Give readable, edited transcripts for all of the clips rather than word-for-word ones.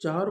4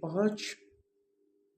5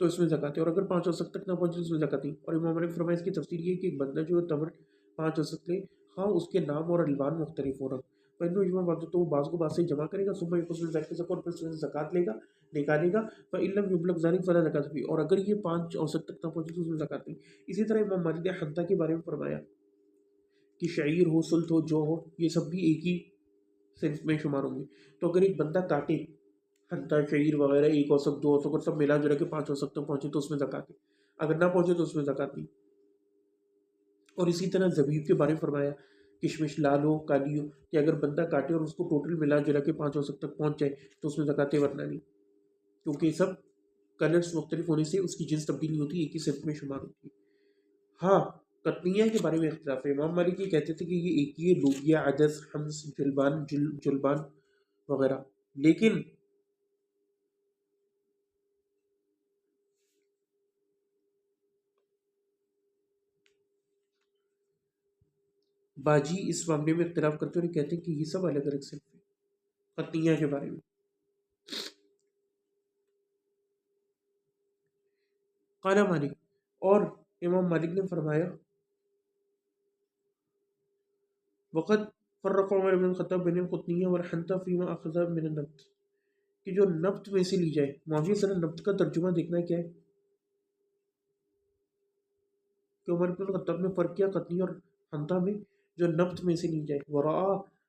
تو اس میں زکات ہے، اور اگر 5 اوسق تک نہ پہنچے تو اس میں زکات نہیں۔ اور امام مالک فرمائے اس کی تفسیر یہ کہ ایک بندہ جو تمر 5 اوسق لے، ہاں اس کے نام اور الوان مختلف ہو رہا، پہلو اجماع بات تو وہ بعض کو بعض سے جمع کرے گا، صبح اس میں زکات اور پھر اس میں زکات لے گا، نکالے گا، فَإِلَّمْ يُبْلَغْ ذَلِكَ فَلَا زَكَاةَ فِيهِ، اور اگر یہ 5 اوسق تک نہ پہنچے تو اس میں زکات نہیں۔ اسی طرح امام مالک نے حنطہ کے بارے میں فرمایا کہ شعیر ہو، سلط ہو، جو ہو، یہ سب بھی ایک ہی صنف میں شمار ہوں گے۔ تو اگر ایک بندہ کاٹے حنطہ، شعیر وغیرہ 1 اوسق 2 اوسق اور سب ملا جلا کے 5 اوسق تک پہنچے تو اس میں زکات ہے، اگر نہ پہنچے تو اس میں زکات نہیں۔ اور اسی طرح زبیب کے بارے میں فرمایا کشمش لال ہو کالی ہو، کہ اگر بندہ کاٹے اور اس کو ٹوٹل ملا جلا کے 5 اوسق تک پہنچ جائے تو اس میں زکات ورنہ نہیں، کیونکہ یہ سب کلرز مختلف ہونے سے اس کی جنس تبدیل نہیں ہوتی، ایک ہی صنف میں شمار ہوتی ہے۔ ہاں قطنیہ کے بارے میں اختلاف ہے، امام مالک یہ کہتے تھے کہ یہ ایک ہی لوبیا، عدس، حمص، جلبان، جلبان وغیرہ، لیکن باجی اس معاملے میں اختلاف کرتے ہوئے کہتے ہیں کہ یہ سب الگ الگ صنف ہیں قطنیہ کے بارے میں۔ قال مالک، اور امام مالک نے فرمایا وقت فرق عمر بن الخطاب بین القطنیہ والحنطہ فیما اخذ من النبت، کہ جو نبت میں سے لی جائے۔ معاویہ صلی اللہ نبت کا ترجمہ دیکھنا کیا ہے کہ عمر بن الخطاب نے فرق کیا قطنیہ اور حنطہ میں، جو نبت میں سے لی جائے، ورآ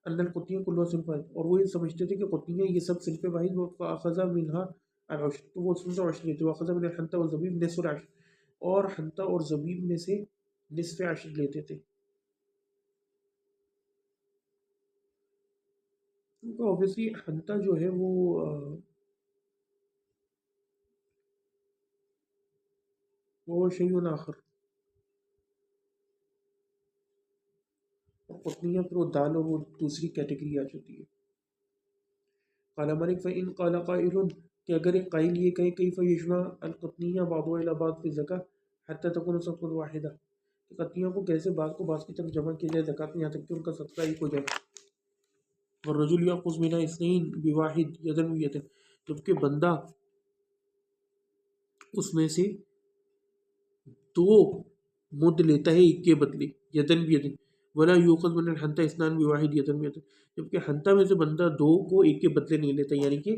ان القطنیہ کلها صنف واحد، اور وہ یہ سمجھتے تھے کہ قطنیہ یہ سب صنف واحد، فاخذ منها العشر، تو وہ اس میں سے عشر لیتے، واخذ من الحنطہ والزبیب نصف العشر، اور حنطہ اور زبیب میں سے نصف عشر لیتے تھے۔ کیونکہ اوبیسلی حنطہ جو ہے وہ شیء آخر، اور قطنیہ پھر وہ دال اور وہ دوسری کیٹیگری آ جاتی ہے۔ قال مالک فإن قال قائل، کہ اگر ایک قائل یہ کہے کیف یجمع القطنیہ بعضها الی بعض فی الزکاة حتی تکون صدقۃ واحدہ، کہ قطنیوں کو کیسے بعض کو بعض کی طرف جمع کیا جائے زکوٰۃ میں، یہاں تک کہ ان کا صدقہ ایک ہو جائے۔ والرجل یأخذ من اثنین بواحد یدا بیدا، جبکہ بندہ اس میں سے 2 مد لیتا ہے ایک کے بدلے، یدن بیدن، ولا یؤخذ من الحنطہ اثنان بواحد یدن بیدن، جبکہ حنطہ میں سے بندہ 2 کو ایک کے بدلے نہیں لیتا، یعنی کہ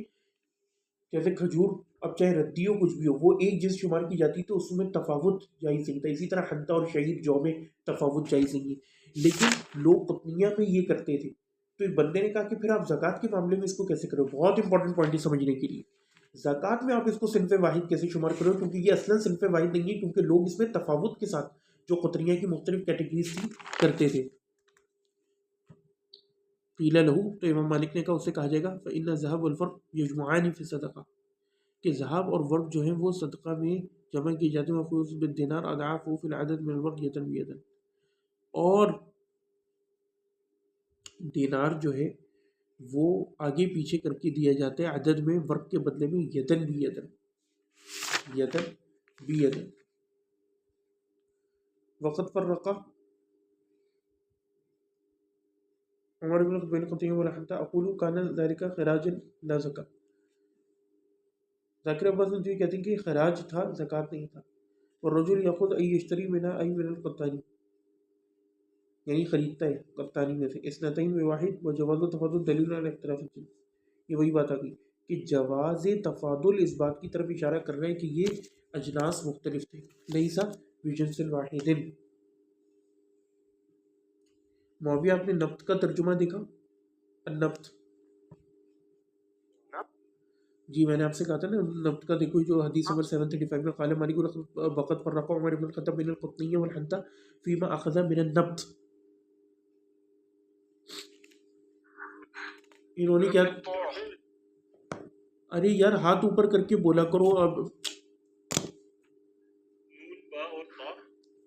جیسے کھجور اب چاہے ردی ہو کچھ بھی ہو وہ ایک جنس شمار کی جاتی تو اس میں تفاوت جائز نہیں تھا، اسی طرح حنطہ اور شعیر جو میں تفاوت جائز نہیں ہے، لیکن لوگ قطنیہ میں یہ کرتے تھے۔ تو ایک بندے نے کہا کہ پھر آپ زکوٰۃ کے معاملے میں اس کو کیسے کرو، بہت امپورٹنٹ پوائنٹ ہے سمجھنے کے لیے، زکوٰۃ میں آپ اس کو صنف واحد کیسے شمار کرو، کیونکہ یہ اصلا صنف واحد نہیں ہے، کیونکہ لوگ اس میں تفاوت کے ساتھ جو قطنیہ کی مختلف کیٹیگریز تھی کرتے تھے۔ قیل لہو، تو امام مالک نے کہا اسے کہا جائے گا فإن الذهب والفرق یجمعان فی الصدقہ، کہ ذہب اور ورق جو ہیں وہ صدقہ میں جمع کیے جاتے ہیں، وفوز بالدینار اضعاف فی العدد من الورق یدن بیدن، اور دینار جو ہے وہ آگے پیچھے کر کے دیا جاتا ہے عدد میں، ورق کے بدلے میں یدن بیدن، یدن بیدن۔ وقت فرقہ عمر بن الخطاب والحنطہ اقول کان ذلک خراجا لا زکاۃ، ذاکر عباس جو کہتے ہیں کہ خراج تھا زکوٰۃ نہیں تھا۔ والرجل یاخذ ای یشتری منها ای من القطانی، یعنی خریدتا ہے قطانی میں سے، اثنتین بواحد وجواز تفاضل دلیل علی اختلاف الجنس، یہ وہی بات آ گئی کہ جواز تفاضل اس بات کی طرف اشارہ کر رہے ہیں کہ یہ اجناس مختلف تھے، لیس بجنس واحد۔ معاویہ آپ نے نبت کا ترجمہ دیکھا، النبت، جی میں نے آپ سے کہا تھا نا نبت کا دیکھو، جو حدیث نمبر 735 میں قال مالک وقت فرق عمر بن الخطاب بین القطنیہ والحنطہ فیما اخذ من النبت، انہوں نے کیا، ارے یار ہاتھ اوپر کر کے بولا کرو اب،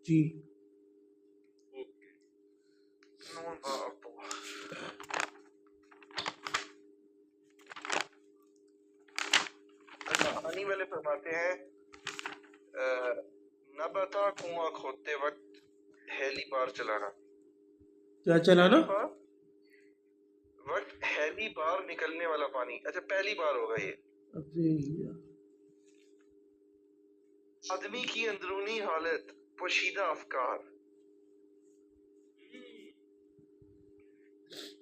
جی کہانی والے فرماتے ہیں نبتا کنواں کھودتے وقت ہیلی بار چلانا، کیا چلانا، وقت ہیلی بار نکلنے والا پانی، اچھا پہلی بار ہوگا یہ، ابے آدمی کی اندرونی حالت، پوشیدہ افکار،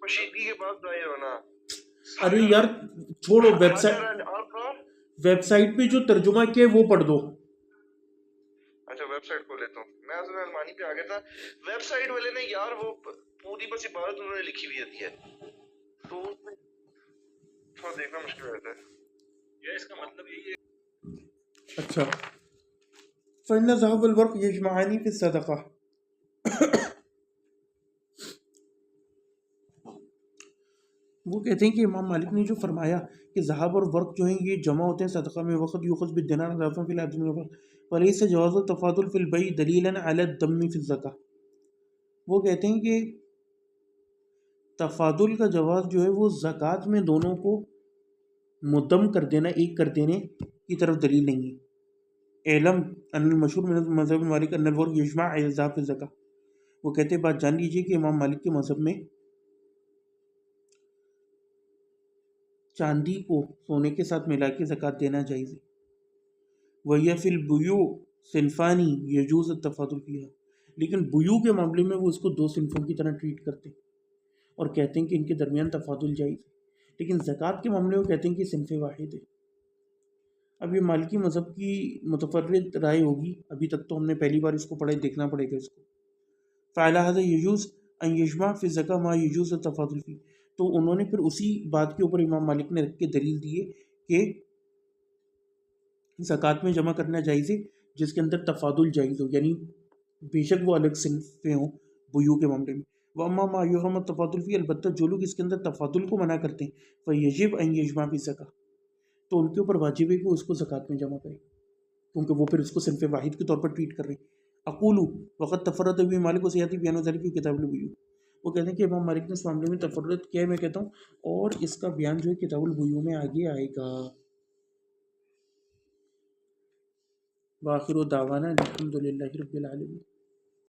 پوشیدگی کے بعد ظاہر ہونا. ارے یار چھوڑو، حجر ویب سائٹ پہ جو ترجمہ کیا ہے وہ پڑھ دو. اچھا ویب سائٹ کھول لیتا ہوں میں. اصل میں المانی پہ آ گیا تھا. ویب سائٹ والے نے یار وہ پوری بس عبارت انہوں نے لکھی ہوئی ہوتی ہے تو تھوڑا دیکھنا مشکل رہتا ہے. یہ اس کا مطلب یہی ہے. اچھا فإن الذهب والورق يجمعان في الصدقة. وہ کہتے ہیں کہ امام مالک نے جو فرمایا کہ ذهب اور ورق جو ہیں یہ جمع ہوتے ہیں صدقہ میں، وقت یؤخذ بالدینار ضعفا فی العدل وليس جواز التفاضل في البيع دلیلا على الدم في الزکاة. وہ کہتے ہیں کہ تفاضل کا جواز جو ہے وہ زکوٰۃ میں دونوں کو مدم کر دینا، ایک کر دینے کی طرف دلیل نہیں ہے. علم ان المشہور من مذہب مالک ان الورق یجمع علی الذهب في الزکاة. وہ کہتے ہیں بات جان لیجئے کہ امام مالک کے مذہب میں چاندی کو سونے کے ساتھ ملا کے زکوٰۃ دینا جائز ہے. وَهِيَ فِي الْبُيُوعِ صِنْفَانِ يَجُوزُ التَّفَاضُلُ فِيهَا. لیکن بیوع کے معاملے میں وہ اس کو دو صنفوں کی طرح ٹریٹ کرتے ہیں اور کہتے ہیں کہ ان کے درمیان تفاضل جائز ہے. لیکن زکوٰۃ کے معاملے میں کہتے ہیں کہ صنف واحد ہے. اب یہ مالکی مذہب کی متفرد رائے ہوگی، ابھی تک تو ہم نے پہلی بار اس کو پڑھا، دیکھنا پڑے گا اس کو. فعلی هذا يجوز ان يجمع في الزکاة ما يجوز التفاضل فيه. تو انہوں نے پھر اسی بات کے اوپر امام مالک نے رکھ کے دلیل دیے کہ زکوٰۃ میں جمع کرنا جائز ہے جس کے اندر تفاضل جائز ہو، یعنی بے شک وہ الگ صنفیں ہوں بیوع کے معاملے میں. وَأَمَّا مَا يُحْرَمُ التَّفَاضُلُ فِيهِ، البتہ جو لوگ اس کے اندر تفاضل کو منع کرتے ہیں فَيَجِبْ أَن يَجْمَعَ فِي الزَّكَاةِ، تو ان کے اوپر واجب ہے کہ اس کو زکوٰۃ میں جمع کریں کیونکہ وہ پھر اس کو صنف واحد کے طور پر ٹریٹ کر رہے ہیں. اقول وقت تفرد بھی مالک و سیاتی بیان ذلك في کتاب البیوع. وہ کہتے ہیں کہ امام مالک نے اس معاملے میں تفرد کیا ہے، میں کہتا ہوں، اور اس کا بیان جو ہے کتاب البیوع میں آگے آئے گا. وآخر دعوانا الحمد للہ رب العالمین.